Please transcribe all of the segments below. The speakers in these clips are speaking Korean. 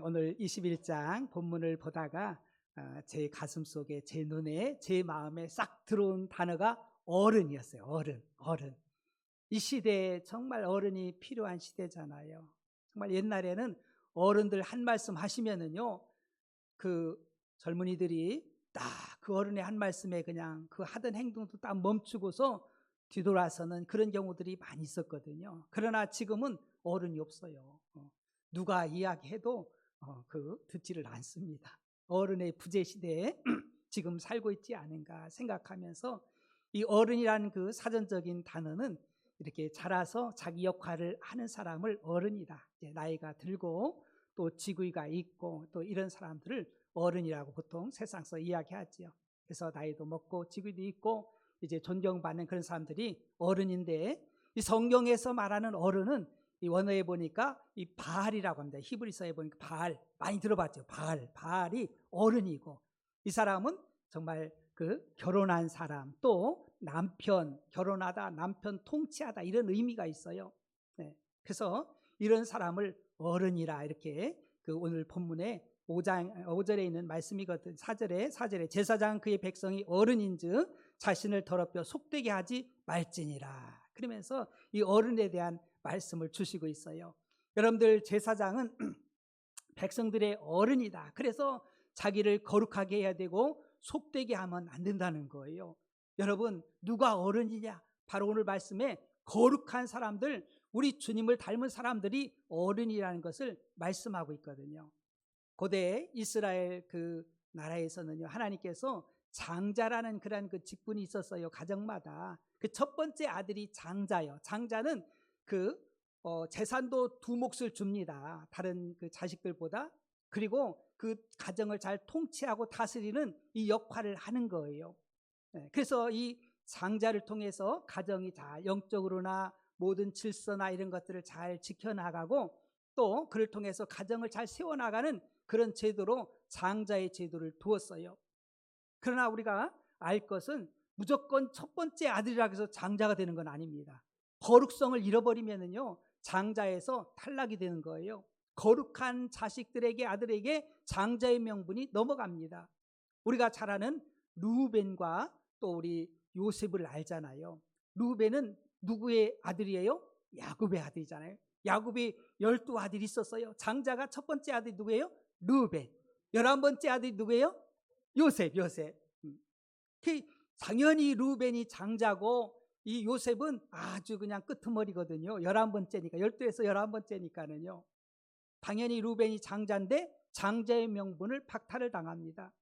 오늘 21장 본문을 보다가 제 가슴 속에, 제 눈에, 제 마음에 싹 들어온 단어가 어른이었어요. 어른. 이 시대에 정말 어른이 필요한 시대잖아요. 정말 옛날에는 어른들 한 말씀 하시면은요, 그 젊은이들이 딱 그 어른의 한 말씀에 그냥 그 하던 행동도 딱 멈추고서 뒤돌아서는 그런 경우들이 많이 있었거든요. 그러나 지금은 어른이 없어요. 누가 이야기해도 듣지를 않습니다. 어른의 부재 시대에 지금 살고 있지 않은가 생각하면서 이 어른이라는 그 사전적인 단어는 이렇게 자라서 자기 역할을 하는 사람을 어른이다. 이제 나이가 들고 또 지구가 있고 또 이런 사람들을 어른이라고 보통 세상에서 이야기하지요. 그래서 나이도 먹고 지구도 있고 이제 존경받는 그런 사람들이 어른인데, 이 성경에서 말하는 어른은 이 원어에 보니까 이 바알이라고 합니다. 히브리서에 보니까 바알, 많이 들어봤죠. 바알이 어른이고, 이 사람은 정말 그 결혼한 사람, 또 남편, 결혼하다, 남편 통치하다, 이런 의미가 있어요. 네. 그래서 이런 사람을 어른이라 이렇게 그 오늘 본문에 5절에 있는 말씀이거든. 4절에 제사장은 그의 백성이 어른인즉 자신을 더럽혀 속되게 하지 말지니라. 그러면서 이 어른에 대한 말씀을 주시고 있어요. 여러분들, 제사장은 백성들의 어른이다. 그래서 자기를 거룩하게 해야 되고 속되게 하면 안 된다는 거예요. 여러분, 누가 어른이냐? 바로 오늘 말씀에 거룩한 사람들, 우리 주님을 닮은 사람들이 어른이라는 것을 말씀하고 있거든요. 고대 이스라엘 그 나라에서는요, 하나님께서 장자라는 그런 그 직분이 있었어요. 가정마다 그 첫 번째 아들이 장자요. 장자는 재산도 두 몫을 줍니다. 다른 그 자식들보다. 그리고 그 가정을 잘 통치하고 다스리는 이 역할을 하는 거예요. 그래서 이 장자를 통해서 가정이 다 영적으로나 모든 질서나 이런 것들을 잘 지켜나가고, 또 그를 통해서 가정을 잘 세워나가는 그런 제도로 장자의 제도를 두었어요. 그러나 우리가 알 것은 무조건 첫 번째 아들이라고 해서 장자가 되는 건 아닙니다. 거룩성을 잃어버리면은요, 장자에서 탈락이 되는 거예요. 거룩한 자식들에게, 아들에게 장자의 명분이 넘어갑니다. 우리가 잘 아는 르우벤과 또 우리 요셉을 알잖아요. 르우벤은 누구의 아들이에요? 야곱의 아들이잖아요. 야곱이 12아들이 있었어요. 장자가 첫 번째 아들이 누구예요? 르우벤. 11번째 아들이 누구예요? 요셉. 당연히 르우벤이 장자고 이 요셉은 아주 그냥 끄트머리거든요. 11번째니까, 12에서 11번째니까는요. 당연히 르우벤이 장자인데 장자의 명분을 박탈을 당합니다.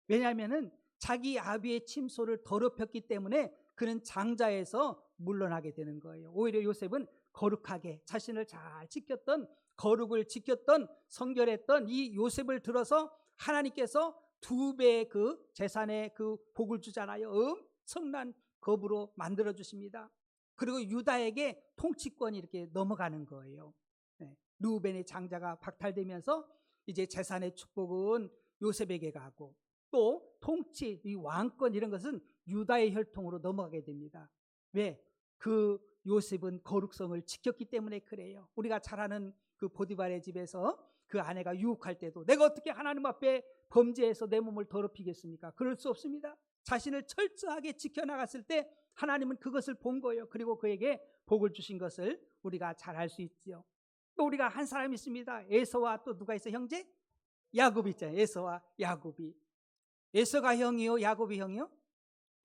왜냐하면은 자기 아비의 침소를 더럽혔기 때문에 그는 장자에서 물러나게 되는 거예요. 오히려 요셉은 거룩하게 자신을 잘 지켰던, 거룩을 지켰던, 성결했던 이 요셉을 들어서 하나님께서 2배의 그 재산의 그 복을 주잖아요. 엄청난 겁으로 만들어 주십니다. 그리고 유다에게 통치권이 이렇게 넘어가는 거예요. 르우벤의 장자가 박탈되면서 이제 재산의 축복은 요셉에게 가고, 또 통치, 이 왕권 이런 것은 유다의 혈통으로 넘어가게 됩니다. 왜? 그 요셉은 거룩성을 지켰기 때문에 그래요. 우리가 잘 아는 그 보디발의 집에서 그 아내가 유혹할 때도 내가 어떻게 하나님 앞에 범죄해서 내 몸을 더럽히겠습니까? 그럴 수 없습니다. 자신을 철저하게 지켜나갔을 때 하나님은 그것을 본 거예요. 그리고 그에게 복을 주신 것을 우리가 잘 알 수 있지요. 또 우리가 한 사람이 있습니다. 에서와 또 누가 있어요? 형제? 야곱이 있잖아요. 에서와 야곱이. 에서가 형이요, 야곱이 형이요?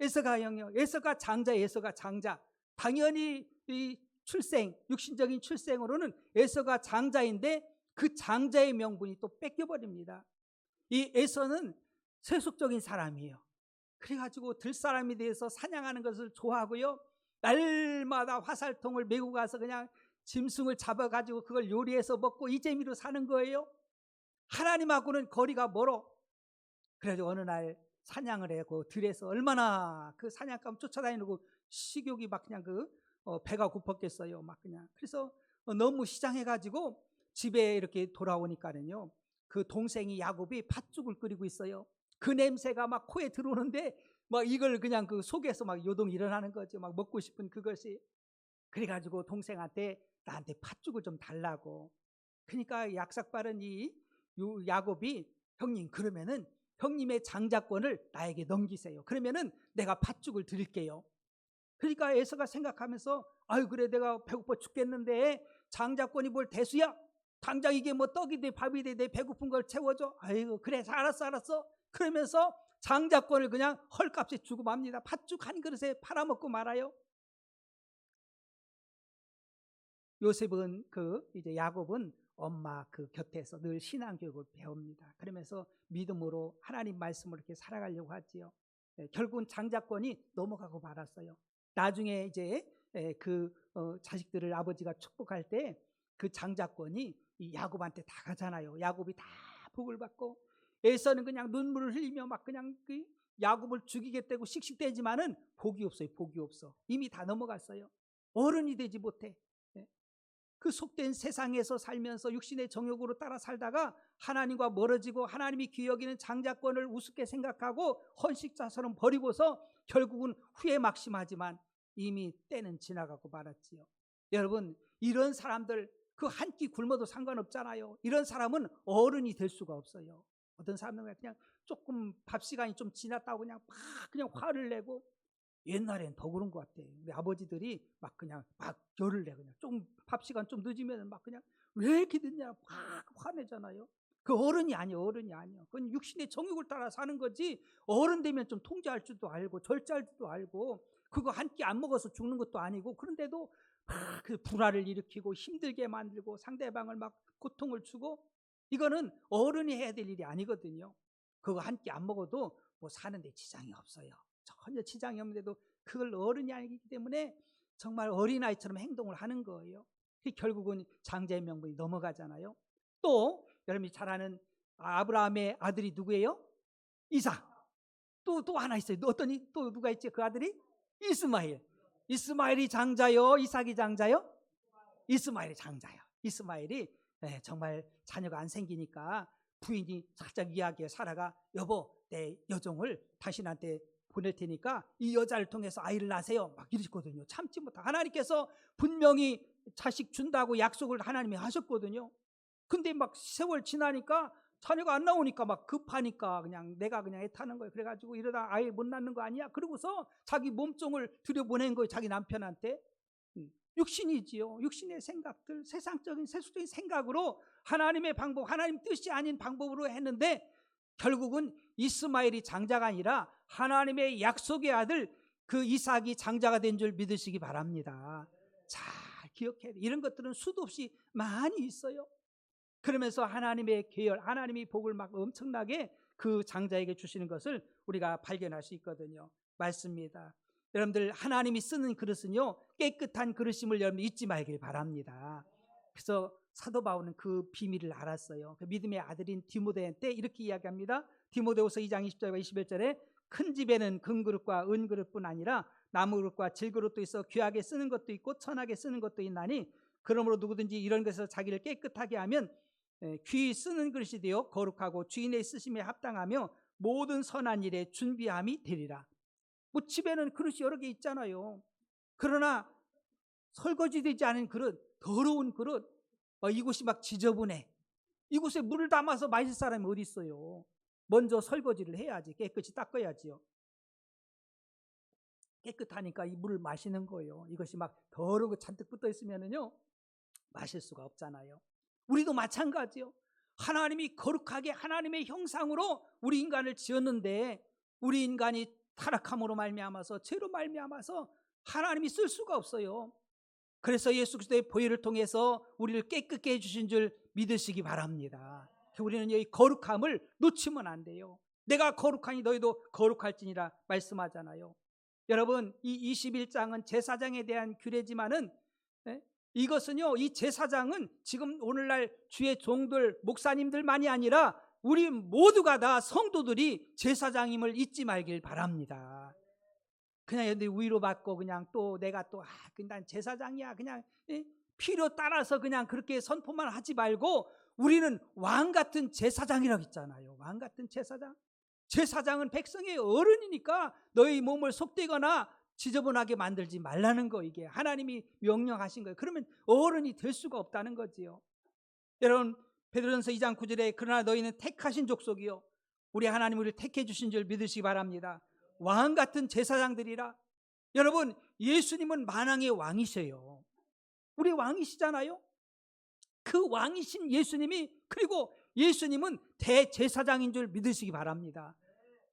에서가 형이요. 에서가 장자, 에서가 장자. 당연히 이 출생, 육신적인 출생으로는 에서가 장자인데 그 장자의 명분이 또 뺏겨버립니다. 이 에서는 세속적인 사람이에요. 그래가지고 들사람이 돼서 사냥하는 것을 좋아하고요, 날마다 화살통을 메고 가서 그냥 짐승을 잡아가지고 그걸 요리해서 먹고 이 재미로 사는 거예요. 하나님하고는 거리가 멀어. 그래서 어느 날 사냥을 해고 들에서 얼마나 그 사냥감 쫓아다니고 식욕이 막 그냥 배가 고팠겠어요. 막 그냥. 그래서 너무 시장해가지고 집에 이렇게 돌아오니까는요, 그 동생이 야곱이 팥죽을 끓이고 있어요. 그 냄새가 막 코에 들어오는데 막 이걸 그냥 그 속에서 막 요동이 일어나는 거죠. 막 먹고 싶은 그것이. 그래가지고 동생한테 나한테 팥죽을 좀 달라고. 그러니까 약삭 빠른 이 야곱이 형님 그러면은 형님의 장자권을 나에게 넘기세요. 그러면은 내가 팥죽을 드릴게요. 그러니까 에서가 생각하면서 아유 그래 내가 배고파 죽겠는데 장자권이 뭘 대수야? 당장 이게 뭐 떡이 돼 밥이 돼 내 배고픈 걸 채워줘. 아이고 그래 알았어. 그러면서 장자권을 그냥 헐값에 주고 맙니다. 팥죽 한 그릇에 팔아먹고 말아요. 요셉은 이제 야곱은 엄마 그 곁에서 늘 신앙교육을 배웁니다. 그러면서 믿음으로 하나님 말씀을 이렇게 살아가려고 하지요. 결국은 장자권이 넘어가고 말았어요. 나중에 이제 자식들을 아버지가 축복할 때 그 장자권이 이 야곱한테 다 가잖아요. 야곱이 다 복을 받고 에서는 그냥 눈물을 흘리며 막 그냥 야곱을 죽이겠다고 씩씩대지만은 복이 없어요. 복이 없어. 이미 다 넘어갔어요. 어른이 되지 못해. 그 속된 세상에서 살면서 육신의 정욕으로 따라 살다가 하나님과 멀어지고 하나님이 귀히 여기는 장자권을 우습게 생각하고 헌식자처럼 버리고서 결국은 후회 막심하지만 이미 때는 지나가고 말았지요. 여러분 이런 사람들 그 한 끼 굶어도 상관없잖아요. 이런 사람은 어른이 될 수가 없어요. 어떤 사람은 그냥 조금 밥 시간이 좀 지났다고 그냥 화를 내고 옛날엔 더 그런 것 같아. 우리 아버지들이 막 열을 내 그냥 좀 밥 시간 좀 늦으면 막 그냥 왜 이렇게 늦냐 막 화내잖아요. 그 어른이 아니에요. 그건 육신의 정욕을 따라 사는 거지. 어른 되면 좀 통제할 줄도 알고 절제할 줄도 알고 그거 한 끼 안 먹어서 죽는 것도 아니고 그런데도 막 그 불화를 일으키고 힘들게 만들고 상대방을 막 고통을 주고 이거는 어른이 해야 될 일이 아니거든요. 그거 한 끼 안 먹어도 뭐 사는데 지장이 없어요. 전혀 지장이 없는데도 그걸 어른이 알기 때문에 정말 어린아이처럼 행동을 하는 거예요. 결국은 장자의 명분이 넘어가잖아요. 또 여러분이 잘 아는 아브라함의 아들이 누구예요? 이삭. 또 하나 있어요. 또 누가 있지? 그 아들이 이스마엘. 이스마엘이 장자요? 이삭이 장자요? 이스마엘이 장자요. 이스마엘이 정말 자녀가 안 생기니까 부인이 살짝 이야기해 사라가 여보 내 여종을 당신한테 보낼 테니까 이 여자를 통해서 아이를 낳으세요. 막 이러셨거든요. 참지 못하고 하나님께서 분명히 자식 준다고 약속을 하나님이 하셨거든요. 근데 막 세월 지나니까 자녀가 안 나오니까 막 급하니까 내가 애타는 거예요. 그래가지고 이러다 아예 못 낳는 거 아니야? 그러고서 자기 몸종을 들여보낸 거예요. 자기 남편한테. 육신이지요. 육신의 생각들, 세상적인 세속적인 생각으로 하나님의 방법, 하나님 뜻이 아닌 방법으로 했는데 결국은 이스마엘이 장자가 아니라 하나님의 약속의 아들 그 이삭이 장자가 된 줄 믿으시기 바랍니다. 잘 기억해야 돼요. 이런 것들은 수도 없이 많이 있어요. 그러면서 하나님의 계열, 하나님이 복을 막 엄청나게 그 장자에게 주시는 것을 우리가 발견할 수 있거든요. 맞습니다. 여러분들 하나님이 쓰는 그릇은요 깨끗한 그릇임을 여러분 잊지 말길 바랍니다. 그래서 사도 바울은 그 비밀을 알았어요. 그 믿음의 아들인 디모데한테 이렇게 이야기합니다. 디모데후서 2장 20절과 21절에 큰 집에는 금그릇과 은그릇뿐 아니라 나무그릇과 질그릇도 있어 귀하게 쓰는 것도 있고 천하게 쓰는 것도 있나니 그러므로 누구든지 이런 것에서 자기를 깨끗하게 하면 귀히 쓰는 그릇이 되어 거룩하고 주인의 쓰심에 합당하며 모든 선한 일에 준비함이 되리라. 뭐 집에는 그릇이 여러 개 있잖아요. 그러나 설거지되지 않은 그릇, 더러운 그릇, 이곳이 막 지저분해. 이곳에 물을 담아서 마실 사람이 어디 있어요? 먼저 설거지를 해야지. 깨끗이 닦아야지요. 깨끗하니까 이 물을 마시는 거예요. 이것이 막 더러고 잔뜩 붙어 있으면은요 마실 수가 없잖아요. 우리도 마찬가지요. 하나님이 거룩하게 하나님의 형상으로 우리 인간을 지었는데 우리 인간이 타락함으로 말미암아서 죄로 말미암아서 하나님이 쓸 수가 없어요. 그래서 예수 그리스도의 보혈을 통해서 우리를 깨끗게 해주신 줄 믿으시기 바랍니다. 우리는 이 거룩함을 놓치면 안 돼요. 내가 거룩하니 너희도 거룩할지니라 말씀하잖아요. 여러분 이 21장은 제사장에 대한 규례지만은 이것은요 이 제사장은 지금 오늘날 주의 종들 목사님들만이 아니라 우리 모두가 다 성도들이 제사장임을 잊지 말길 바랍니다. 그냥 위로받고 그냥 또 내가 또 난 제사장이야 그냥 필요 따라서 그냥 그렇게 선포만 하지 말고 우리는 왕 같은 제사장이라고 있잖아요. 왕 같은 제사장. 제사장은 백성의 어른이니까 너희 몸을 속되거나 지저분하게 만들지 말라는 거 이게 하나님이 명령하신 거예요. 그러면 어른이 될 수가 없다는 거지요. 여러분 베드로전서 2장 9절에 그러나 너희는 택하신 족속이요 우리 하나님 우리를 택해 주신 줄 믿으시기 바랍니다. 왕 같은 제사장들이라. 여러분, 예수님은 만왕의 왕이셔요. 우리 왕이시잖아요. 그 왕이신 예수님이, 그리고 예수님은 대제사장인 줄 믿으시기 바랍니다.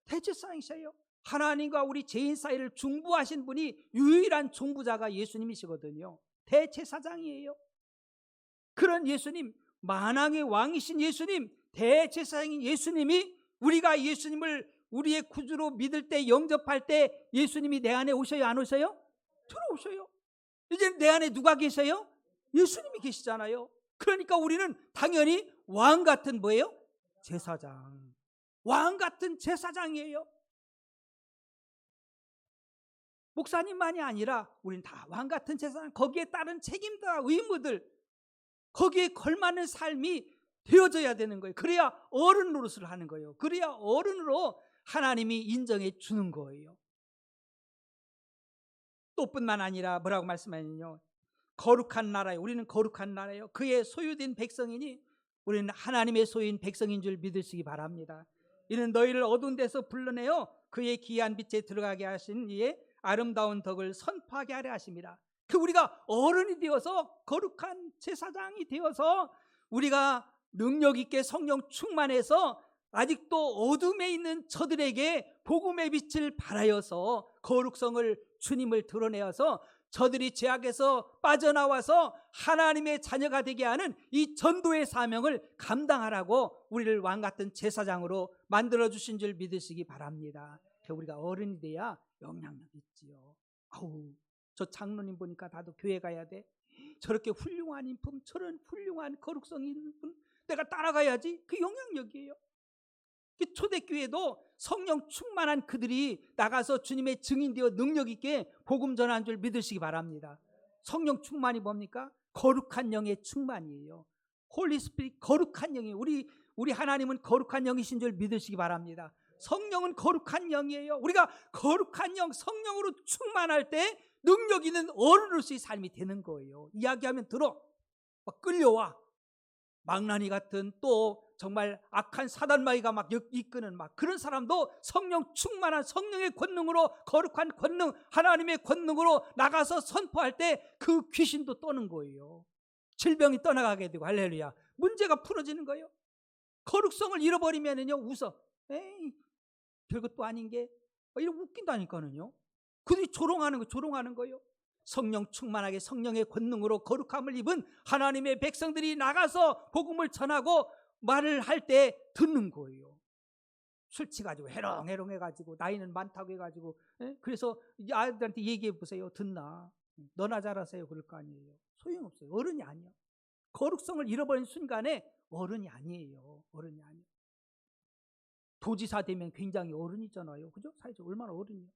대제사장이셔요. 하나님과 우리 죄인 사이를 중보하신 분이 유일한 중보자가 예수님이시거든요. 대제사장이에요. 그런 예수님, 만왕의 왕이신 예수님, 대제사장인 예수님이, 우리가 예수님을 우리의 구주로 믿을 때, 영접할 때 예수님이 내 안에 오셔요, 안 오셔요? 들어오셔요. 이제 내 안에 누가 계세요? 예수님이 계시잖아요. 그러니까 우리는 당연히 왕 같은 뭐예요? 제사장. 왕 같은 제사장이에요. 목사님만이 아니라 우리는 다 왕 같은 제사장, 거기에 따른 책임과 의무들, 거기에 걸맞는 삶이 되어져야 되는 거예요. 그래야 어른 노릇을 하는 거예요. 그래야 어른으로 하나님이 인정해 주는 거예요. 또 뿐만 아니라 뭐라고 말씀하냐면요, 거룩한 나라예요. 우리는 거룩한 나라예요. 그의 소유된 백성이니 우리는 하나님의 소유인 백성인 줄 믿으시기 바랍니다. 이는 너희를 어두운 데서 불러내어 그의 귀한 빛에 들어가게 하신 이의 아름다운 덕을 선포하게 하려 하심이라. 그 우리가 어른이 되어서, 거룩한 제사장이 되어서, 우리가 능력 있게 성령 충만해서 아직도 어둠에 있는 저들에게 복음의 빛을 발하여서 거룩성을, 주님을 드러내어서 저들이 죄악에서 빠져나와서 하나님의 자녀가 되게 하는 이 전도의 사명을 감당하라고 우리를 왕같은 제사장으로 만들어주신 줄 믿으시기 바랍니다. 우리가 어른이 돼야 영향력이 있지요. 아우, 저 장로님 보니까 나도 교회 가야 돼. 저렇게 훌륭한 인품, 저런 훌륭한 거룩성이 있는 분, 내가 따라가야지. 그 영향력이에요. 초대교회도 성령 충만한 그들이 나가서 주님의 증인되어 능력 있게 복음 전한 줄 믿으시기 바랍니다. 성령 충만이 뭡니까? 거룩한 영의 충만이에요. 홀리 스피릿, 거룩한 영이에요. 우리 하나님은 거룩한 영이신 줄 믿으시기 바랍니다. 성령은 거룩한 영이에요. 우리가 거룩한 영, 성령으로 충만할 때 능력 있는 어른으로서의 삶이 되는 거예요. 이야기하면 들어, 막 끌려와. 망나니 같은, 또 정말 악한 사단마귀가 막 이끄는 막 그런 사람도 성령 충만한 성령의 권능으로, 거룩한 권능, 하나님의 권능으로 나가서 선포할 때 그 귀신도 떠는 거예요. 질병이 떠나가게 되고, 할렐루야, 문제가 풀어지는 거예요. 거룩성을 잃어버리면은요, 웃어. 에이, 별것도 아닌 게 이렇게 웃긴다니까는요. 그들이 조롱하는 거예요. 성령 충만하게 성령의 권능으로 거룩함을 입은 하나님의 백성들이 나가서 복음을 전하고 말을 할 때 듣는 거예요. 술 취가지고 해롱해롱 해가지고 나이는 많다고 해가지고, 그래서 아이들한테 얘기해 보세요. 듣나? 너나 잘하세요. 그럴 거 아니에요. 소용없어요. 어른이 아니에요. 거룩성을 잃어버린 순간에 어른이 아니에요. 어른이 아니에요. 도지사 되면 굉장히 어른이잖아요. 그죠? 사회적 얼마나 어른이에요.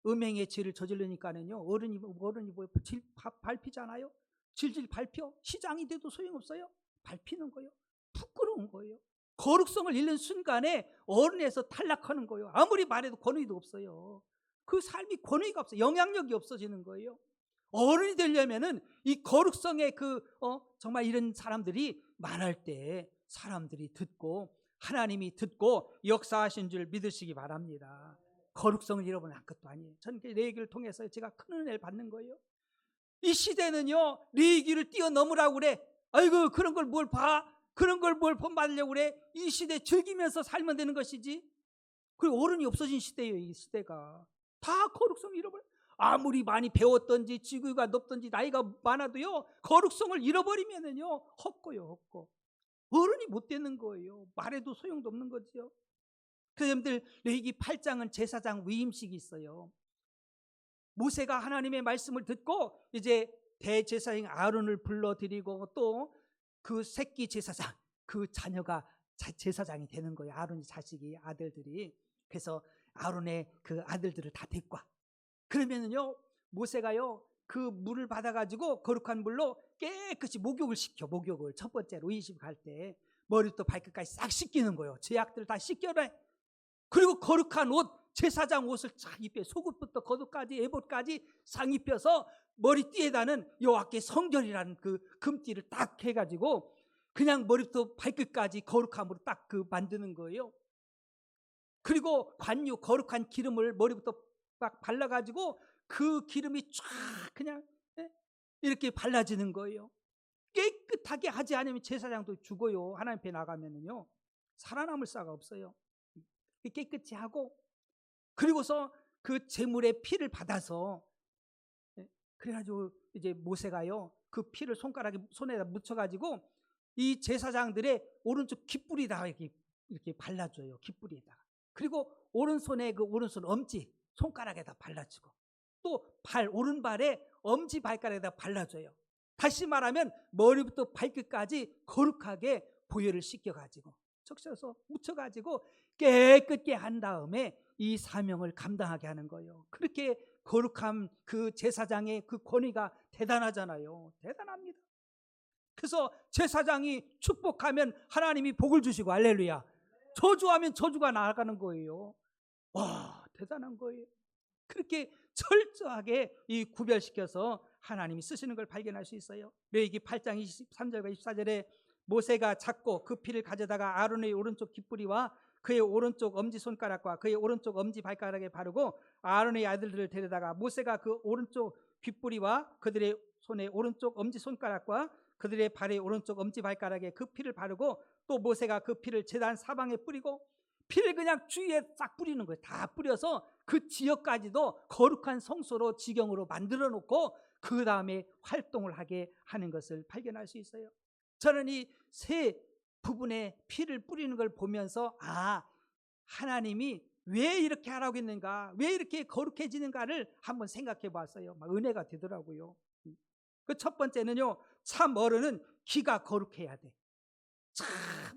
음행의 죄를 저지르니까는요, 어른이 뭐 밟히잖아요. 질질 밟혀. 시장이 돼도 소용없어요. 밟히는 거예요. 부끄러운 거예요. 거룩성을 잃는 순간에 어른에서 탈락하는 거예요. 아무리 말해도 권위도 없어요. 그 삶이 권위가 없어요. 영향력이 없어지는 거예요. 어른이 되려면은 이 거룩성의 정말 이런 사람들이 말할 때 사람들이 듣고 하나님이 듣고 역사하신 줄 믿으시기 바랍니다. 거룩성을 잃어버리면 아무것도 아니에요. 저는 레위기를 통해서 제가 큰 은혜를 받는 거예요. 이 시대는요, 레위기를 뛰어넘으라고 그래. 아이고, 그런 걸 뭘 봐? 그런 걸 뭘 본받으려고 그래? 이 시대 즐기면서 살면 되는 것이지. 그리고 어른이 없어진 시대예요. 이 시대가 다 거룩성을 잃어버려. 아무리 많이 배웠던지 지구가 높던지 나이가 많아도요, 거룩성을 잃어버리면은요, 헛고요, 헛고. 어른이 못 되는 거예요. 말해도 소용도 없는 거지요. 그래서 여러분들, 레위기 8장은 제사장 위임식이 있어요. 모세가 하나님의 말씀을 듣고 이제 대제사장 아론을 불러들이고 또 그 새끼 제사장, 그 자녀가 제사장이 되는 거예요. 아론의 자식이, 아들들이. 그래서 아론의 그 아들들을 다 데리고 와. 그러면은요, 모세가요, 그 물을 받아가지고 거룩한 물로 깨끗이 목욕을 시켜. 목욕을 첫 번째로 위임식 갈 때 머리부터 발끝까지 싹 씻기는 거예요. 죄악들을 다 씻겨내. 그리고 거룩한 옷, 제사장 옷을 쫙 입혀. 속옷부터 겉옷까지, 에봇까지 싹 입혀서 머리띠에다는 여호와께 성결이라는 그 금띠를 딱 해가지고 그냥 머리부터 발끝까지 거룩함으로 딱 만드는 거예요. 그리고 관유 거룩한 기름을 머리부터 딱 발라가지고 그 기름이 쫙 그냥 이렇게 발라지는 거예요. 깨끗하게 하지 않으면 제사장도 죽어요. 하나님 앞에 나가면은요 살아남을 수가 없어요. 깨끗이 하고 그리고서 그 제물의 피를 받아서 그래가지고 이제 모세가요 그 피를 손에다 묻혀가지고 이 제사장들의 오른쪽 귓불에다가 이렇게 발라줘요. 귓불에다가. 그리고 오른손에 오른손 엄지 손가락에다 발라주고 또 오른발에 엄지 발가락에다 발라줘요. 다시 말하면 머리부터 발끝까지 거룩하게 보혈을 씻겨가지고 적셔서 묻혀가지고 깨끗게 한 다음에 이 사명을 감당하게 하는 거예요. 그렇게 거룩함 그 제사장의 그 권위가 대단하잖아요. 대단합니다. 그래서 제사장이 축복하면 하나님이 복을 주시고 할렐루야. 저주하면 저주가 나가는 거예요. 와 대단한 거예요. 그렇게 철저하게 이 구별시켜서 하나님이 쓰시는 걸 발견할 수 있어요. 레위기 8장 23절과 24절에 모세가 잡고 그 피를 가져다가 아론의 오른쪽 귓불이와 그의 오른쪽 엄지손가락과 그의 오른쪽 엄지발가락에 바르고 아론의 아들들을 데려다가 모세가 그 오른쪽 귓불이와 그들의 손의 오른쪽 엄지손가락과 그들의 발의 오른쪽 엄지발가락에 그 피를 바르고 또 모세가 그 피를 제단 사방에 뿌리고 피를 그냥 주위에 싹 뿌리는 거예요. 다 뿌려서 그 지역까지도 거룩한 성소로 지경으로 만들어 놓고 그 다음에 활동을 하게 하는 것을 발견할 수 있어요. 저는 이 세 부분의 피를 뿌리는 걸 보면서 하나님이 왜 이렇게 하라고 했는가, 왜 이렇게 거룩해지는가를 한번 생각해 봤어요. 막 은혜가 되더라고요. 그 첫 번째는요, 참 어른은 귀가 거룩해야 돼. 참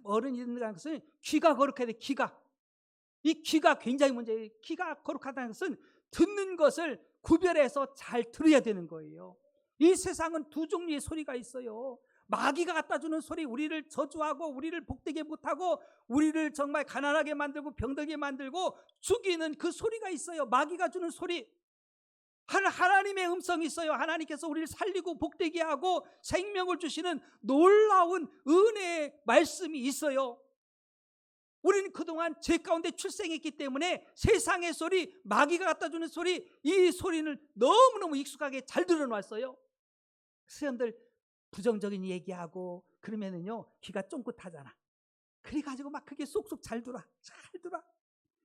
어른이 된다는 것은 귀가 거룩해야 돼. 이 귀가 굉장히 문제예요. 귀가 거룩하다는 것은 듣는 것을 구별해서 잘 들어야 되는 거예요. 이 세상은 두 종류의 소리가 있어요. 마귀가 갖다 주는 소리, 우리를 저주하고 우리를 복되게 못하고 우리를 정말 가난하게 만들고 병들게 만들고 죽이는 그 소리가 있어요. 마귀가 주는 소리. 하나님의 음성이 있어요. 하나님께서 우리를 살리고 복되게 하고 생명을 주시는 놀라운 은혜의 말씀이 있어요. 우리는 그동안 죄 가운데 출생했기 때문에 세상의 소리, 마귀가 갖다 주는 소리, 이 소리를 너무너무 익숙하게 잘 들어놨어요. 사람들 부정적인 얘기하고 그러면은요 귀가 쫑긋하잖아. 그래가지고 막 그게 쏙쏙 잘 들어.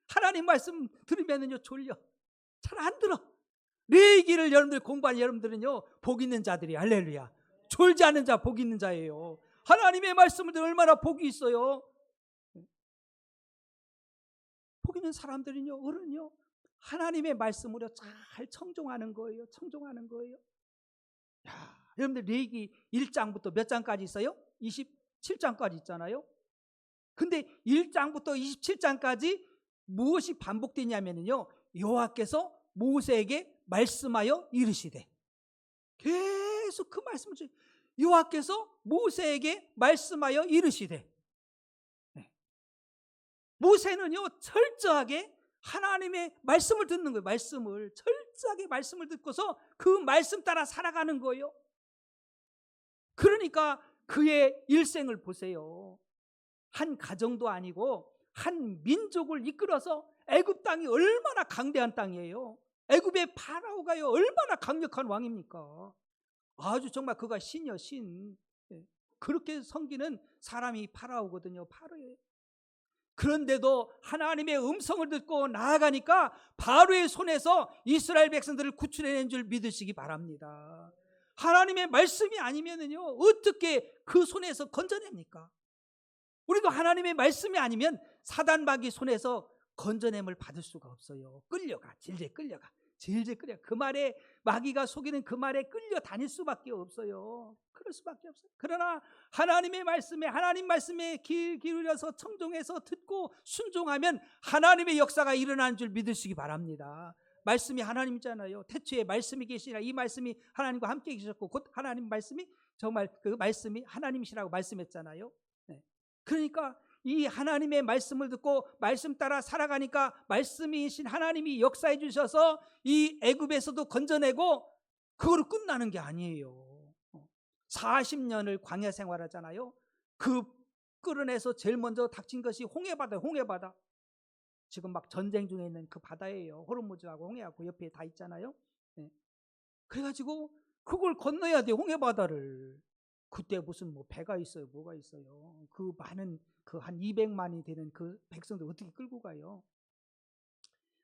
하나님 말씀 들으면은요 졸려. 잘 안 들어. 레위기를 여러분들 공부한 여러분들은요 복 있는 자들이 할렐루야. 졸지 않는 자 복 있는 자예요. 하나님의 말씀을 들으면 얼마나 복이 있어요. 복 있는 사람들은요, 어른요 하나님의 말씀으로 잘 청종하는 거예요. 야, 여러분들 레위기 1장부터 몇 장까지 있어요? 27장까지 있잖아요. 근데 1장부터 27장까지 무엇이 반복되냐면요, 여호와께서 모세에게 말씀하여 이르시되, 계속 그 말씀을 여호와께서 모세에게 말씀하여 이르시되, 모세는요 철저하게 하나님의 말씀을 듣는 거예요. 철저하게 말씀을 듣고서 그 말씀 따라 살아가는 거예요. 그러니까 그의 일생을 보세요. 한 가정도 아니고 한 민족을 이끌어서, 애굽 땅이 얼마나 강대한 땅이에요. 애굽의 파라오가요 얼마나 강력한 왕입니까. 아주 정말 그가 신이요 신. 그렇게 섬기는 사람이 파라오거든요. 파라오예요. 그런데도 하나님의 음성을 듣고 나아가니까 바로의 손에서 이스라엘 백성들을 구출해낸 줄 믿으시기 바랍니다. 하나님의 말씀이 아니면은요 어떻게 그 손에서 건져냅니까? 우리도 하나님의 말씀이 아니면 사단마귀 손에서 건져냄을 받을 수가 없어요. 질질 끌려가. 그 말에, 마귀가 속이는 그 말에 끌려 다닐 수밖에 없어요. 그럴 수밖에 없어요. 그러나 하나님 말씀에 귀 기울여서 청종해서 듣고 순종하면 하나님의 역사가 일어나는 줄 믿으시기 바랍니다. 말씀이 하나님이잖아요. 태초에 말씀이 계시라. 이 말씀이 하나님과 함께 계셨고 곧 하나님 말씀이 정말 그 말씀이 하나님이시라고 말씀했잖아요. 그러니까 이 하나님의 말씀을 듣고 말씀 따라 살아가니까 말씀이신 하나님이 역사해 주셔서 이 애굽에서도 건져내고 그거로 끝나는 게 아니에요. 40년을 광야 생활하잖아요. 그 끌어내서 제일 먼저 닥친 것이 홍해바다, 홍해바다. 지금 막 전쟁 중에 있는 그 바다예요. 호르무즈하고 홍해하고 옆에 다 있잖아요. 네. 그래가지고 그걸 건너야 돼, 홍해바다를. 그때 무슨 뭐 배가 있어요, 뭐가 있어요. 그 많은 그 한 200만이 되는 그 백성들 어떻게 끌고 가요?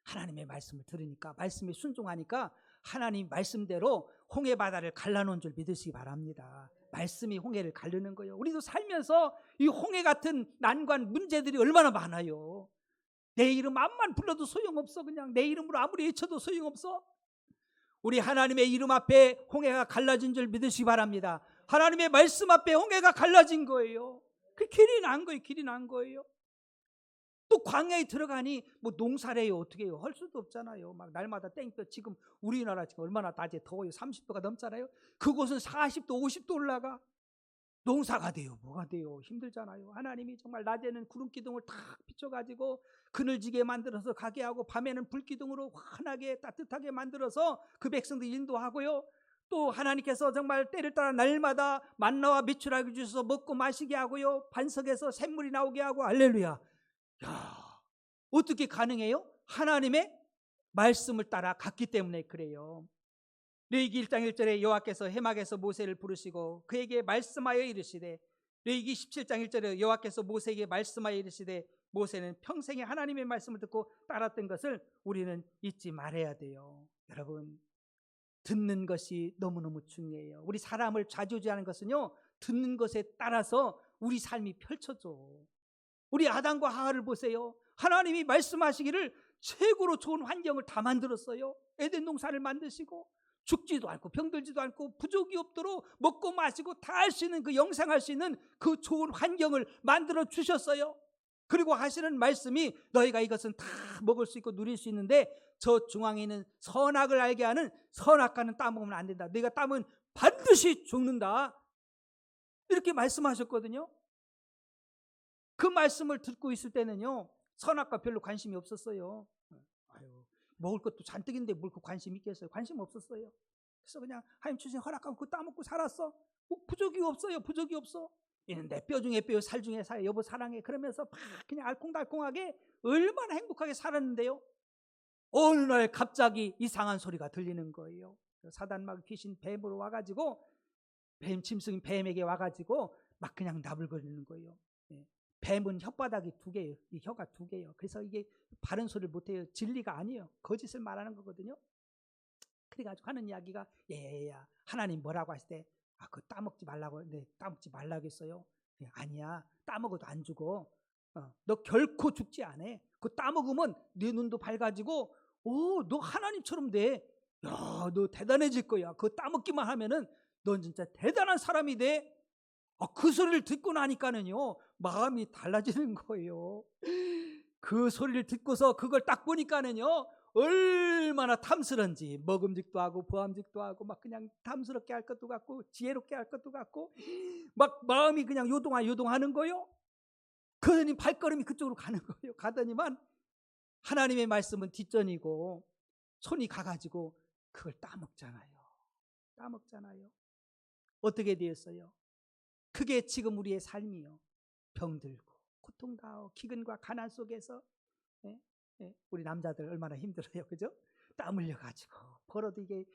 하나님의 말씀을 들으니까, 말씀에 순종하니까 하나님 말씀대로 홍해바다를 갈라놓은 줄 믿으시기 바랍니다. 말씀이 홍해를 가르는 거예요. 우리도 살면서 이 홍해 같은 난관, 문제들이 얼마나 많아요. 내 이름 암만 불러도 소용없어. 그냥 내 이름으로 아무리 외쳐도 소용없어. 우리 하나님의 이름 앞에 홍해가 갈라진 줄 믿으시기 바랍니다. 하나님의 말씀 앞에 홍해가 갈라진 거예요. 그 길이 난 거예요. 길이 난 거예요. 또 광야에 들어가니 뭐 농사를 해요. 어떻게 해요? 할 수도 없잖아요. 막 날마다 땡볕. 지금 우리나라 지금 얼마나 낮에 더워요. 30도가 넘잖아요. 그곳은 40도 50도 올라가. 농사가 돼요? 뭐가 돼요? 힘들잖아요. 하나님이 정말 낮에는 구름기둥을 탁 비춰가지고 그늘지게 만들어서 가게 하고, 밤에는 불기둥으로 환하게 따뜻하게 만들어서 그 백성들 인도하고요. 또 하나님께서 정말 때를 따라 날마다 만나와 메추라기 주셔서 먹고 마시게 하고요. 반석에서 샘물이 나오게 하고. 할렐루야. 야, 어떻게 가능해요? 하나님의 말씀을 따라 갔기 때문에 그래요. 레위기 1장 1절에 여호와께서 해막에서 모세를 부르시고 그에게 말씀하여 이르시되, 레위기 17장 1절에 여호와께서 모세에게 말씀하여 이르시되, 모세는 평생에 하나님의 말씀을 듣고 따랐던 것을 우리는 잊지 말아야 돼요. 여러분, 듣는 것이 너무너무 중요해요. 우리 사람을 좌지우지하는 것은요, 듣는 것에 따라서 우리 삶이 펼쳐져. 우리 아담과 하와를 보세요. 하나님이 말씀하시기를 최고로 좋은 환경을 다 만들었어요. 에덴 동산을 만드시고 죽지도 않고 병들지도 않고 부족이 없도록 먹고 마시고 다 할 수 있는, 그 영생할 수 있는 그 좋은 환경을 만들어 주셨어요. 그리고 하시는 말씀이 너희가 이것은 다 먹을 수 있고 누릴 수 있는데 저 중앙에 있는 선악을 알게 하는 선악과는 따먹으면 안 된다. 너희가 따먹으면 반드시 죽는다. 이렇게 말씀하셨거든요. 그 말씀을 듣고 있을 때는요, 선악과 별로 관심이 없었어요. 아유, 먹을 것도 잔뜩인데 뭘 그 관심 있겠어요? 관심 없었어요. 그래서 그냥 하나님 주신 허락하면 그거 따먹고 살았어. 뭐 부족이 없어요. 부족이 없어. 얘는 내 뼈 중에 뼈, 살 중에 살, 여보 사랑해. 그러면서 막 그냥 알콩달콩하게 얼마나 행복하게 살았는데요. 어느 날 갑자기 이상한 소리가 들리는 거예요. 사단막 귀신 뱀으로 와가지고, 뱀 짐승인 뱀에게 와가지고 막 그냥 나불거리는 거예요. 뱀은 혓바닥이 2개예요. 이 혀가 2개예요. 그래서 이게 바른 소리를 못해요. 진리가 아니에요. 거짓을 말하는 거거든요. 그래가지고 하는 이야기가, 얘야, 하나님 뭐라고 하실 때, 그거 따먹지 말라고. 네, 따먹지 말라고 했어요. 아니야, 따먹어도 안 죽어. 너 결코 죽지 않아. 그거 따먹으면 네 눈도 밝아지고, 너 하나님처럼 돼. 야, 너 대단해질 거야. 그거 따먹기만 하면은 넌 진짜 대단한 사람이 돼. 그 소리를 듣고 나니까는요, 마음이 달라지는 거예요. 그 소리를 듣고서 그걸 딱 보니까는요, 얼마나 탐스런지, 먹음직도 하고 보암직도 하고 막 그냥 탐스럽게 할 것도 같고 지혜롭게 할 것도 같고 막 마음이 그냥 요동하는 거예요. 그러니 발걸음이 그쪽으로 가는 거예요. 가더니만 하나님의 말씀은 뒷전이고 손이 가가지고 그걸 따먹잖아요. 어떻게 되었어요? 그게 지금 우리의 삶이요. 병들고 고통당하고 기근과 가난 속에서, 우리 남자들 얼마나 힘들어요, 그죠? 땀 흘려가지고 벌어도 이게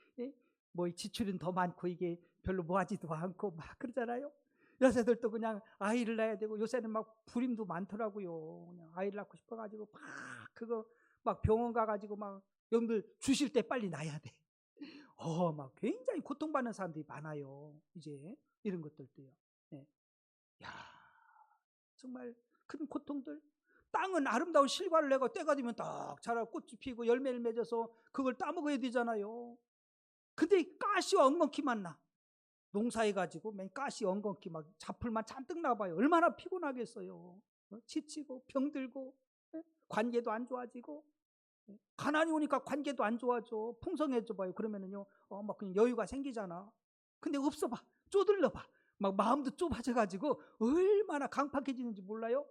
뭐 지출은 더 많고 이게 별로 모아지도 않고 막 그러잖아요. 여자들도 그냥 아이를 낳아야 되고, 요새는 막 불임도 많더라고요. 그냥 아이를 낳고 싶어가지고 막 그거 막 병원 가가지고 막 여러분들 주실 때 빨리 낳아야 돼. 막 굉장히 고통받는 사람들이 많아요. 이제 이런 것들도요. 야, 정말 큰 고통들. 땅은 아름다운 실과를 내고 때가 되면 딱 자라고 꽃이 피고 열매를 맺어서 그걸 따먹어야 되잖아요. 근데 가시와 엉겅퀴만 나. 농사해가지고 맨 가시 엉겅퀴 막 잡풀만 잔뜩 나봐요. 얼마나 피곤하겠어요. 지치고 병들고, 관계도 안 좋아지고, 가난이 오니까 관계도 안 좋아져. 풍성해져 봐요. 그러면은요, 막 그냥 여유가 생기잖아. 근데 없어 봐. 쪼들러 봐. 막 마음도 좁아져가지고 얼마나 강팍해지는지 몰라요?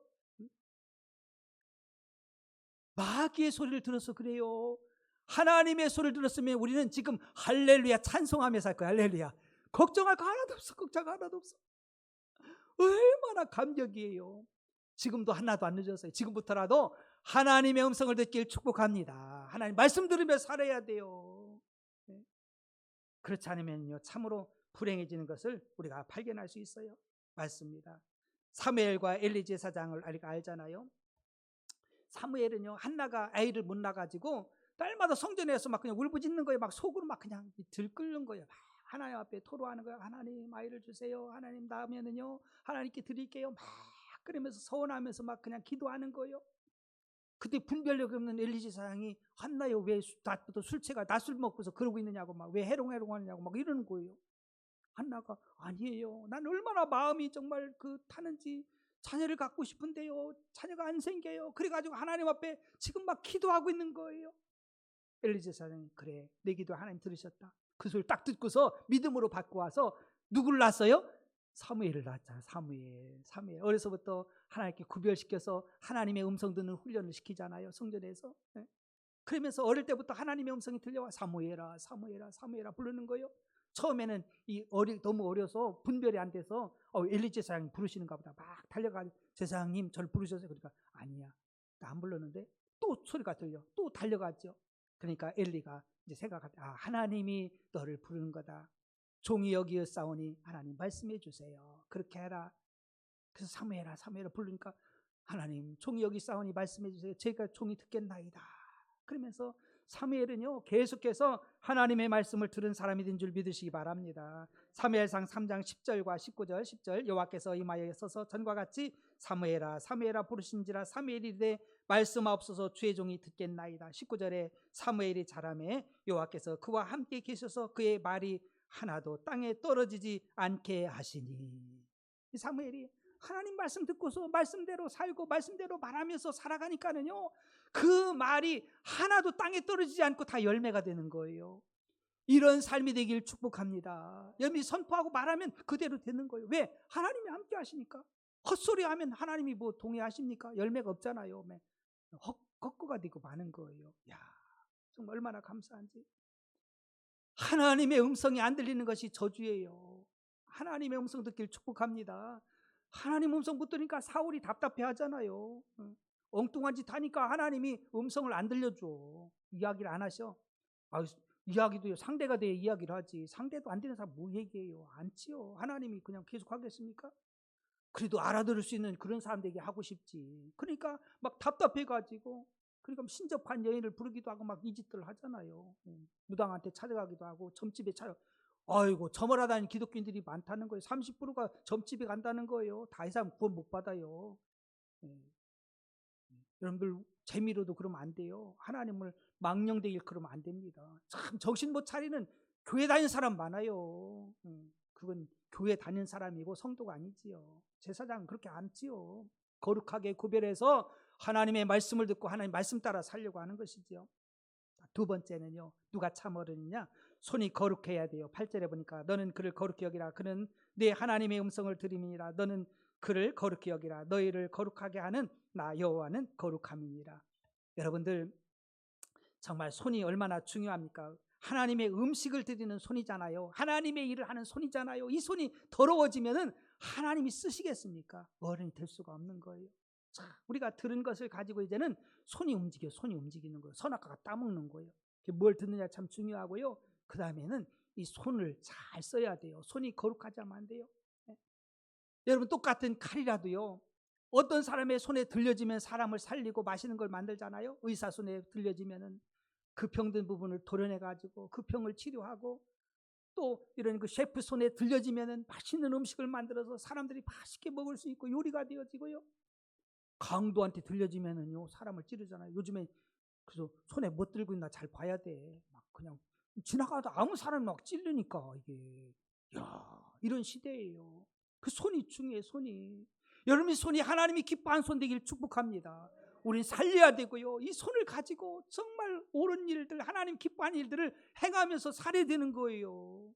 마귀의 소리를 들어서 그래요. 하나님의 소리를 들었으면 우리는 지금 할렐루야 찬송하며 살 거야. 할렐루야. 걱정할 거 하나도 없어. 걱정 하나도 없어. 얼마나 감격이에요. 지금도 하나도 안 늦었어요. 지금부터라도 하나님의 음성을 듣길 축복합니다. 하나님 말씀 들으며 살아야 돼요. 네. 그렇지 않으면요 참으로 불행해지는 것을 우리가 발견할 수 있어요. 맞습니다. 사무엘과 엘리 제사장을 우리가 알잖아요. 사무엘은요 한나가 아이를 못 낳아가지고 딸마다 성전에서 막 그냥 울부짖는 거예요. 막 속으로 막 그냥 들끓는 거예요. 막 하나님 앞에 토로하는 거예요. 하나님 아이를 주세요. 하나님 낳으면은요 하나님께 드릴게요. 막 그러면서 서원하면서 막 그냥 기도하는 거예요. 그때 분별력 없는 엘리 제사장이 한나요 왜 낮부터 술채가 낮술 먹고서 그러고 있느냐고 막 왜 해롱해롱하느냐고 막 이러는 거예요. 한나가 아니에요. 난 얼마나 마음이 정말 타는지 자녀를 갖고 싶은데요. 자녀가 안 생겨요. 그래가지고 하나님 앞에 지금 막 기도하고 있는 거예요. 엘리 제사장이 그래 내 기도 하나님 들으셨다. 그 소리를 딱 듣고서 믿음으로 받고 와서 누구를 낳았어요? 사무엘을 낳았잖아. 사무엘 어려서부터 하나님께 구별시켜서 하나님의 음성 듣는 훈련을 시키잖아요. 성전에서. 네. 그러면서 어릴 때부터 하나님의 음성이 들려와 사무엘아 사무엘아 사무엘아 부르는 거예요. 처음에는 너무 어려서 분별이 안 돼서 엘리 제사장이 부르시는가 보다 막 달려가지고 제사장님 저를 부르셨어요. 그러니까 아니야 나 안 불렀는데 또 소리가 들려. 또 달려가죠. 그러니까 엘리가 이제 생각하다 하나님이 너를 부르는 거다. 종이 여기었사오니 하나님 말씀해 주세요. 그렇게 해라. 그래서 사무엘아 부르니까 하나님 종이 여기 싸우니 말씀해 주세요. 제가 종이 듣겠나이다. 그러면서 사무엘은요 계속해서 하나님의 말씀을 들은 사람이 된 줄 믿으시기 바랍니다. 사무엘상 3장 10절과 19절 10절 여호와께서 임하여 서서 전과 같이 사무엘아 부르신지라 사무엘이 이르되 말씀하옵소서 주의 종이 듣겠나이다. 19절에 사무엘이 자라매 여호와께서 그와 함께 계셔서 그의 말이 하나도 땅에 떨어지지 않게 하시니. 이 사무엘이 하나님 말씀 듣고서 말씀대로 살고 말씀대로 말하면서 살아가니까는요 그 말이 하나도 땅에 떨어지지 않고 다 열매가 되는 거예요. 이런 삶이 되길 축복합니다. 열매 선포하고 말하면 그대로 되는 거예요. 왜? 하나님이 함께 하시니까. 헛소리하면 하나님이 뭐 동의하십니까? 열매가 없잖아요. 헛거가 되고 마는 거예요. 야, 정말 얼마나 감사한지. 하나님의 음성이 안 들리는 것이 저주예요. 하나님의 음성 듣길 축복합니다. 하나님 음성 못 들으니까 사울이 답답해 하잖아요. 엉뚱한 짓 하니까 하나님이 음성을 안 들려줘. 이야기를 안 하셔. 이야기도 상대가 돼야 이야기를 하지. 상대도 안 되는 사람 뭐 얘기해요? 않지요. 하나님이 그냥 계속 하겠습니까? 그래도 알아들을 수 있는 그런 사람들에게 하고 싶지. 그러니까 막 답답해가지고 그러니까 신접한 여인을 부르기도 하고 막 이 짓들을 하잖아요. 무당한테 찾아가기도 하고 점집에 아이고 점을 하다니 기독교인들이 많다는 거예요. 30%가 점집에 간다는 거예요. 다 이상 구원 못 받아요. 여러분들 재미로도 그러면 안 돼요. 하나님을 망령되길 그러면 안 됩니다. 참 정신 못 차리는 교회 다니는 사람 많아요. 그건 교회 다니는 사람이고 성도가 아니지요. 제사장은 그렇게 않지요. 거룩하게 구별해서 하나님의 말씀을 듣고 하나님 말씀 따라 살려고 하는 것이지요. 두 번째는요. 누가 참 어른이냐? 손이 거룩해야 돼요. 8절에 보니까 너는 그를 거룩히 여기라. 그는 내 하나님의 음성을 들음이니라. 너는 그를 거룩히 여기라. 너희를 거룩하게 하는 나 여호와는 거룩함이니라. 여러분들 정말 손이 얼마나 중요합니까? 하나님의 음식을 드리는 손이잖아요. 하나님의 일을 하는 손이잖아요. 이 손이 더러워지면은 하나님이 쓰시겠습니까? 어른이 될 수가 없는 거예요. 자, 우리가 들은 것을 가지고 이제는 손이 움직이는 거예요. 선악과가 따먹는 거예요. 뭘 듣느냐 참 중요하고요. 그 다음에는 이 손을 잘 써야 돼요. 손이 거룩하지 않으면 안 돼요. 네. 여러분 똑같은 칼이라도요. 어떤 사람의 손에 들려지면 사람을 살리고 맛있는 걸 만들잖아요. 의사 손에 들려지면은 그 병든 부분을 도려내가지고 그 병을 치료하고 또 이런 그 셰프 손에 들려지면은 맛있는 음식을 만들어서 사람들이 맛있게 먹을 수 있고 요리가 되어지고요. 강도한테 들려지면은요 사람을 찌르잖아요. 요즘에 그래서 손에 못 들고 있나 잘 봐야 돼. 막 그냥 지나가다 아무 사람이 막 찌르니까 이게 이런 시대예요. 그 손이 중요해. 손이 여러분의 손이 하나님이 기뻐하는 손 되기를 축복합니다. 우리는 살려야 되고요. 이 손을 가지고 정말 옳은 일들 하나님 기뻐하는 일들을 행하면서 살아야 되는 거예요.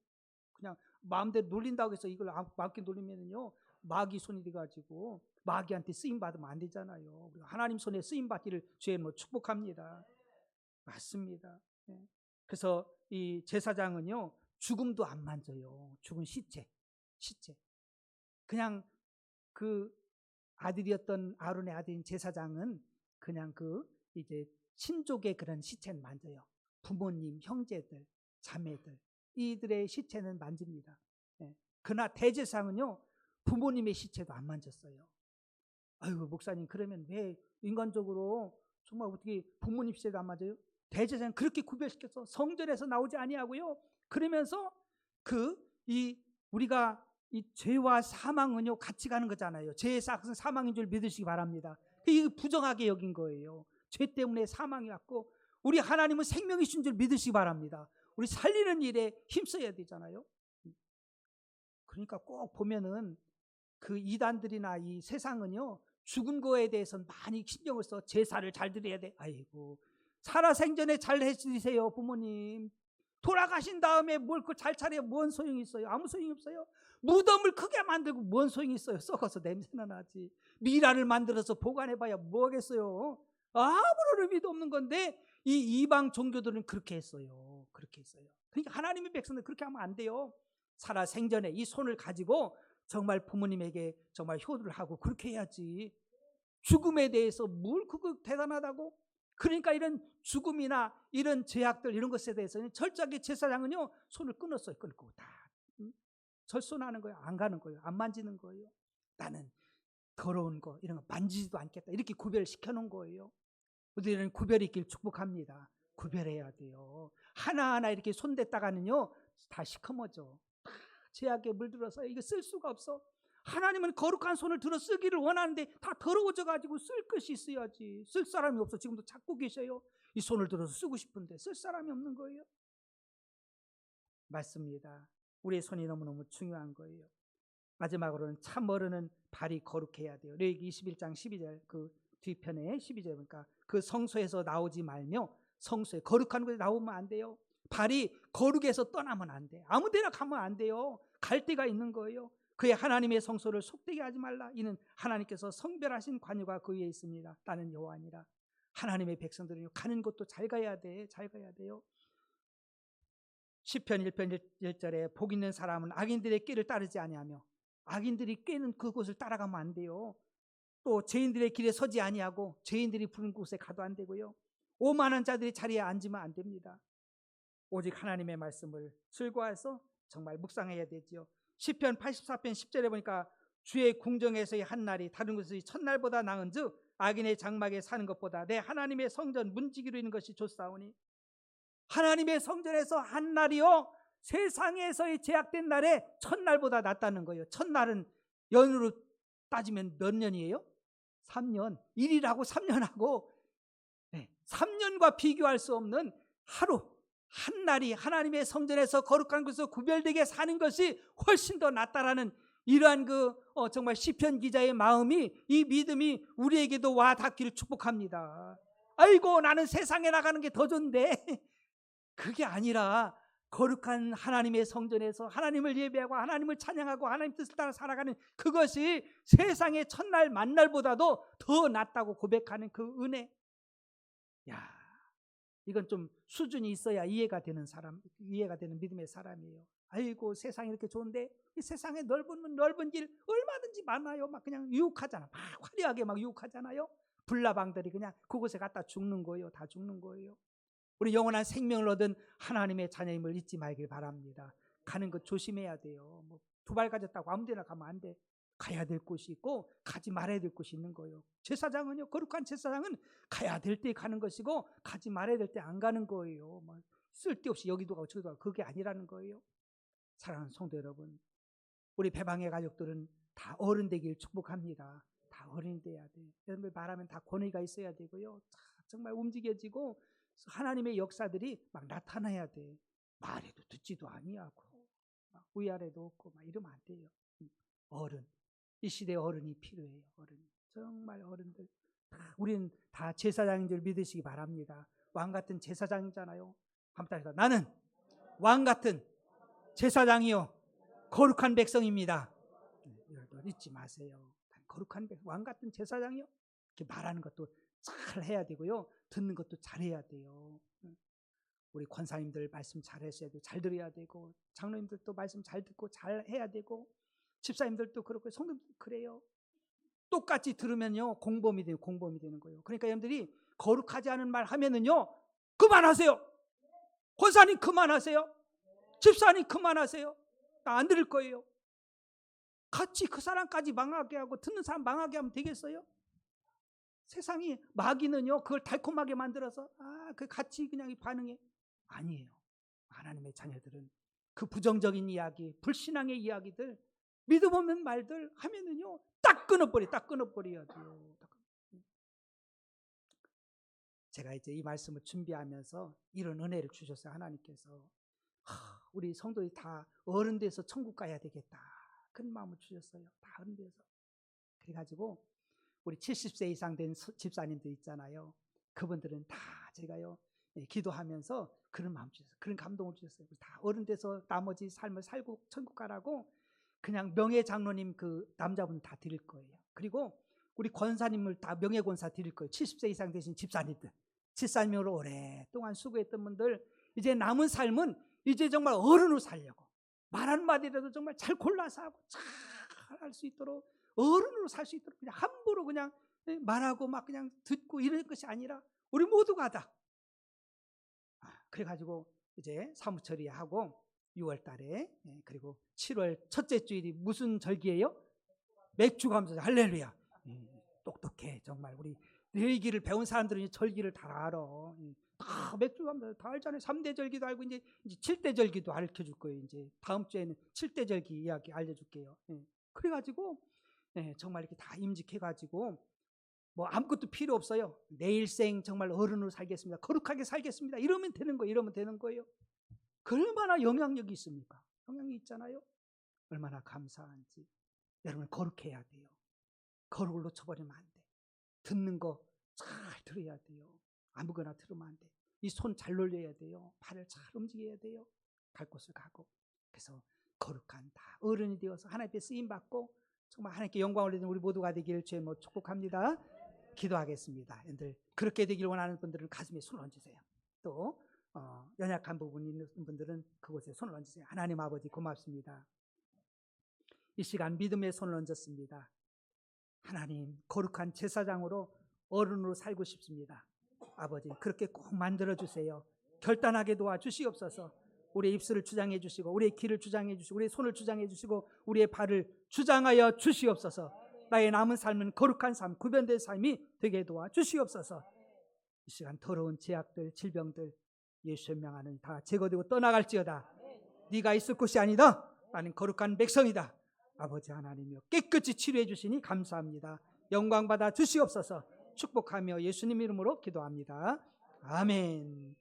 그냥 마음대로 놀린다고 해서 이걸 마음껏 놀리면은요 마귀 손이 돼가지고 마귀한테 쓰임 받으면 안 되잖아요. 하나님 손에 쓰임 받기를 주의 축복합니다. 맞습니다. 그래서 이 제사장은요 죽음도 안 만져요. 죽은 시체 그냥 그 아들이었던 아론의 아들인 제사장은 그냥 이제 친족의 그런 시체는 만져요. 부모님, 형제들, 자매들 이들의 시체는 만집니다. 예. 그러나 대제사장은요 부모님의 시체도 안 만졌어요. 아이고 목사님 그러면 왜 인간적으로 정말 어떻게 부모님 시체도 안 만져요? 대제사장은 그렇게 구별시켜서 성전에서 나오지 아니하고요. 그러면서 우리가 이 죄와 사망은요 같이 가는 거잖아요. 죄의 싹은 사망인 줄 믿으시기 바랍니다. 이게 부정하게 여긴 거예요. 죄 때문에 사망이 왔고 우리 하나님은 생명이신 줄 믿으시기 바랍니다. 우리 살리는 일에 힘써야 되잖아요. 그러니까 꼭 보면은 그 이단들이나 이 세상은요 죽은 거에 대해서는 많이 신경을 써. 제사를 잘 드려야 돼. 아이고 살아생전에 잘 해주세요 부모님. 돌아가신 다음에 뭘 그 잘 차려 뭔 소용이 있어요? 아무 소용이 없어요. 무덤을 크게 만들고 뭔 소용이 있어요? 썩어서 냄새나 나지. 미라를 만들어서 보관해봐야 뭐하겠어요? 아무런 의미도 없는 건데 이 이방 종교들은 그렇게 했어요. 그렇게 했어요. 그러니까 하나님의 백성들 그렇게 하면 안 돼요. 살아생전에 이 손을 가지고 정말 부모님에게 정말 효도를 하고 그렇게 해야지. 죽음에 대해서 뭘 그거 대단하다고? 그러니까 이런 죽음이나 이런 죄악들 이런 것에 대해서는 철저하게 제사장은요 손을 끊었어요. 끊고 다 절손하는 거예요. 안 가는 거예요. 안 만지는 거예요. 나는 더러운 거 이런 거 만지지도 않겠다. 이렇게 구별시켜 놓은 거예요. 우리는 구별이 있길 축복합니다. 구별해야 돼요. 하나하나 이렇게 손댔다가는요 다 시커머져. 다 죄악에 물들어서 이거 쓸 수가 없어. 하나님은 거룩한 손을 들어 쓰기를 원하는데 다 더러워져 가지고 쓸 것이 있어야지. 쓸 사람이 없어. 지금도 찾고 계셔요. 이 손을 들어서 쓰고 싶은데 쓸 사람이 없는 거예요. 맞습니다. 우리의 손이 너무너무 중요한 거예요. 마지막으로는 참 어른은 발이 거룩해야 돼요. 레위기 21장 12절 그 뒤편에 12절 보니까 그 성소에서 나오지 말며 성소에 거룩한 곳에 나오면 안 돼요. 발이 거룩에서 떠나면 안 돼. 아무 데나 가면 안 돼요. 갈 데가 있는 거예요. 그의 하나님의 성소를 속되게 하지 말라. 이는 하나님께서 성별하신 관유가 그 위에 있습니다. 나는 여호와니라. 하나님의 백성들은 가는 곳도 잘 가야 돼. 잘 가야 돼요. 시편 1편 1절에 복 있는 사람은 악인들의 길을 따르지 아니하며 악인들이 꿰는 그곳을 따라가면 안 돼요. 또 죄인들의 길에 서지 아니하고 죄인들이 부른 곳에 가도 안 되고요. 오만한 자들이 자리에 앉으면 안 됩니다. 오직 하나님의 말씀을 즐거워해서 정말 묵상해야 되지요. 시편 84편 10절에 보니까 주의 궁정에서의 한 날이 다른 곳의 첫날보다 나은즉 악인의 장막에 사는 것보다 내 하나님의 성전 문지기로 있는 것이 좋사오니. 하나님의 성전에서 한 날이요 세상에서의 제약된 날에 첫날보다 낫다는 거예요. 첫날은 연으로 따지면 몇 년이에요? 3년. 1일하고 3년하고 3년과 비교할 수 없는 하루 한 날이 하나님의 성전에서 거룩한 곳에서 구별되게 사는 것이 훨씬 더 낫다라는 이러한 정말 시편 기자의 마음이, 이 믿음이 우리에게도 와 닿기를 축복합니다. 아이고 나는 세상에 나가는 게 더 좋은데 그게 아니라 거룩한 하나님의 성전에서 하나님을 예배하고 하나님을 찬양하고 하나님 뜻을 따라 살아가는 그것이 세상의 첫날 만날보다도 더 낫다고 고백하는 그 은혜. 야, 이건 좀 수준이 있어야 이해가 되는 사람, 이해가 되는 믿음의 사람이에요. 아이고 세상이 이렇게 좋은데 이 세상에 넓은 길 얼마든지 많아요. 막 그냥 유혹하잖아. 막 화려하게 막 유혹하잖아요. 불나방들이 그냥 그곳에 갖다 죽는 거예요. 다 죽는 거예요. 우리 영원한 생명을 얻은 하나님의 자녀임을 잊지 말길 바랍니다. 가는 것 조심해야 돼요. 두 발 가졌다고 아무 데나 가면 안 돼. 가야 될 곳이 있고 가지 말아야 될 곳이 있는 거예요. 제사장은요, 거룩한 제사장은 가야 될 때 가는 것이고 가지 말아야 될 때 안 가는 거예요. 쓸데없이 여기도 가고 저기도 가고 그게 아니라는 거예요. 사랑하는 성도 여러분, 우리 배방의 가족들은 다 어른 되길 축복합니다. 다 어른이 돼야 돼. 여러분 말하면 다 권위가 있어야 되고요. 정말 움직여지고 하나님의 역사들이 막 나타나야 돼. 말해도 듣지도 아니하고 막 위아래도 없고 막 이러면 안 돼요. 어른, 이 시대에 어른이 필요해요. 어른, 정말 어른들. 우리는 다 제사장인 줄 믿으시기 바랍니다. 왕 같은 제사장이잖아요. 한번 따라서 나는 왕 같은 제사장이요 거룩한 백성입니다. 잊지 마세요. 거룩한 왕 같은 제사장이요. 이렇게 말하는 것도 잘 해야 되고요. 듣는 것도 잘해야 돼요. 우리 권사님들 말씀 잘 하셔야 되고 잘 들어야 되고 장로님들도 말씀 잘 듣고 잘 해야 되고 집사님들도 그렇고 성도님들도 그래요. 똑같이 들으면요 공범이 돼요. 공범이 되는 거예요. 그러니까 여러분들이 거룩하지 않은 말 하면은요 그만하세요. 권사님 그만하세요. 집사님 그만하세요. 나 안 들을 거예요. 같이 그 사람까지 망하게 하고 듣는 사람 망하게 하면 되겠어요? 세상이 마귀는요 그걸 달콤하게 만들어서 그 같이 그냥 반응해. 아니에요. 하나님의 자녀들은 그 부정적인 이야기, 불신앙의 이야기들, 믿음 없는 말들 하면은요 딱 끊어버려야 돼요. 제가 이제 이 말씀을 준비하면서 이런 은혜를 주셨어요. 하나님께서 우리 성도들이 다 어른 돼서 천국 가야 되겠다 그런 마음을 주셨어요. 다 어른 돼서. 그래가지고 우리 70세 이상 된 집사님들 있잖아요. 그분들은 다 제가요 기도하면서 그런 마음 주셨어요. 그런 감동을 주셨어요. 다 어른 돼서 나머지 삶을 살고 천국 가라고 그냥 명예 장로님 그 남자분 다 드릴 거예요. 그리고 우리 권사님을 다 명예 권사 드릴 거예요. 70세 이상 되신 집사님들, 집사님으로 오랫동안 수고했던 분들, 이제 남은 삶은 이제 정말 어른으로 살려고 말 한마디라도 정말 잘 골라서 하고 잘 할 수 있도록 어른으로 살 수 있도록 그냥 함부로 그냥 말하고 막 그냥 듣고 이런 것이 아니라 우리 모두가 다. 그래가지고 이제 사무처리하고 6월 달에 그리고 7월 첫째 주일이 무슨 절기예요? 맥주 감사. 할렐루야. 똑똑해 정말. 우리 내기를 배운 사람들은 절기를 다 알아. 다 맥주 감사 다 알잖아요. 3대 절기도 알고 이제 7대 절기도 알려줄 거예요. 이제 다음 주에는 7대 절기 이야기 알려줄게요. 그래가지고 정말 이렇게 다 임직해가지고 뭐 아무것도 필요 없어요. 내 일생 정말 어른으로 살겠습니다. 거룩하게 살겠습니다. 이러면 되는 거예요. 그 얼마나 영향력이 있습니까? 영향이 있잖아요. 얼마나 감사한지. 여러분 거룩해야 돼요. 거룩을 놓쳐버리면 안 돼. 듣는 거 잘 들어야 돼요. 아무거나 들으면 안 돼. 이 손 잘 놀려야 돼요. 발을 잘 움직여야 돼요. 갈 곳을 가고. 그래서 거룩한 다 어른이 되어서 하나님께 쓰임받고 정말 하나님께 영광을 올리는 우리 모두가 되기를 주의 이름으로 축복합니다. 기도하겠습니다. 여러분들 그렇게 되길 원하는 분들은 가슴에 손을 얹으세요. 또 연약한 부분이 있는 분들은 그곳에 손을 얹으세요. 하나님 아버지 고맙습니다. 이 시간 믿음의 손을 얹었습니다. 하나님 거룩한 제사장으로 어른으로 살고 싶습니다. 아버지 그렇게 꼭 만들어주세요. 결단하게 도와주시옵소서. 우리의 입술을 주장해 주시고 우리의 귀를 주장해 주시고 우리의 손을 주장해 주시고 우리의 발을 주장하여 주시옵소서. 나의 남은 삶은 거룩한 삶, 구별된 삶이 되게 도와주시옵소서. 이 시간 더러운 제약들, 질병들 예수의 명하는 다 제거되고 떠나갈지어다. 네가 있을 곳이 아니다. 나는 거룩한 백성이다. 아버지 하나님이여 깨끗이 치료해 주시니 감사합니다. 영광 받아 주시옵소서. 축복하며 예수님 이름으로 기도합니다. 아멘.